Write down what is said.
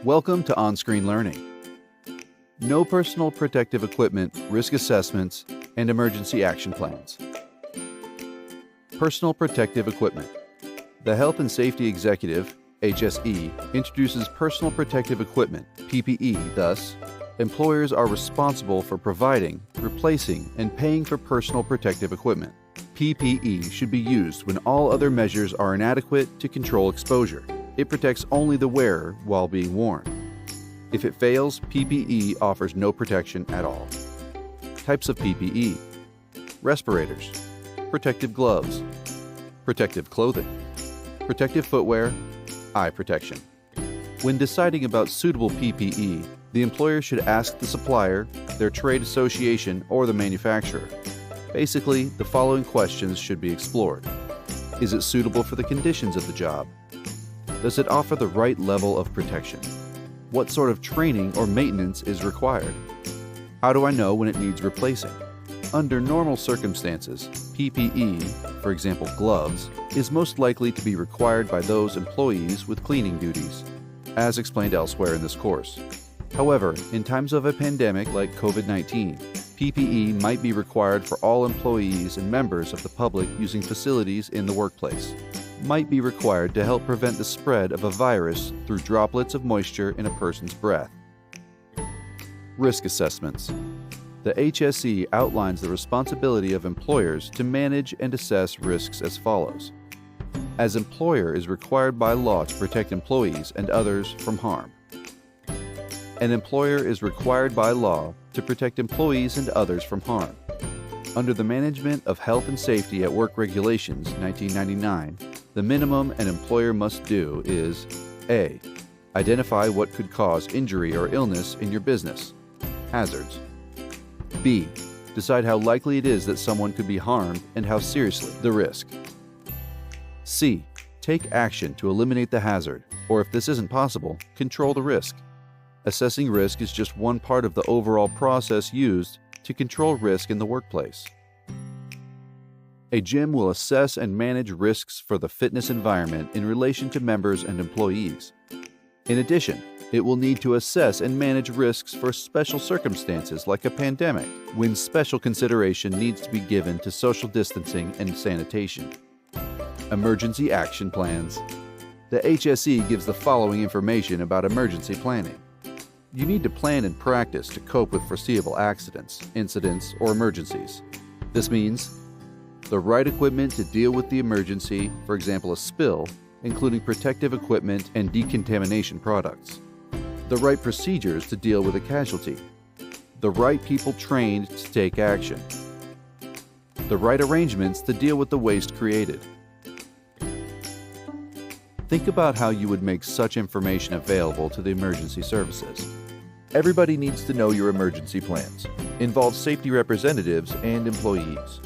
Welcome to On-Screen Learning. No personal protective equipment, risk assessments, and emergency action plans. Personal protective equipment. The Health and Safety Executive, HSE, introduces personal protective equipment, PPE. Thus, employers are responsible for providing, replacing, and paying for personal protective equipment. PPE should be used when all other measures are inadequate to control exposure. It protects only the wearer while being worn. If it fails, PPE offers no protection at all. Types of PPE: respirators, protective gloves, protective clothing, protective footwear, eye protection. When deciding about suitable PPE, the employer should ask the supplier, their trade association, or the manufacturer. Basically, the following questions should be explored. Is it suitable for the conditions of the job? Does it offer the right level of protection? What sort of training or maintenance is required? How do I know when it needs replacing? Under normal circumstances, PPE, for example gloves, is most likely to be required by those employees with cleaning duties, as explained elsewhere in this course. However, in times of a pandemic like COVID-19, PPE might be required for all employees and members of the public using facilities in the workplace. Might be required to help prevent the spread of a virus through droplets of moisture in a person's breath. Risk assessments. The HSE outlines the responsibility of employers to manage and assess risks as follows. As employer is required by law to protect employees and others from harm. An employer is required by law to protect employees and others from harm. Under the Management of Health and Safety at Work Regulations, 1999, the minimum an employer must do is A. Identify what could cause injury or illness in your business, hazards. B. Decide how likely it is that someone could be harmed and how seriously the risk. C. Take action to eliminate the hazard, or if this isn't possible, control the risk. Assessing risk is just one part of the overall process used to control risk in the workplace. A gym will assess and manage risks for the fitness environment in relation to members and employees. In addition, it will need to assess and manage risks for special circumstances like a pandemic, when special consideration needs to be given to social distancing and sanitation. Emergency action plans. The HSE gives the following information about emergency planning. You need to plan and practice to cope with foreseeable accidents, incidents, or emergencies. This means the right equipment to deal with the emergency, for example a spill, including protective equipment and decontamination products. The right procedures to deal with a casualty. The right people trained to take action. The right arrangements to deal with the waste created. Think about how you would make such information available to the emergency services. Everybody needs to know your emergency plans. Involve safety representatives and employees.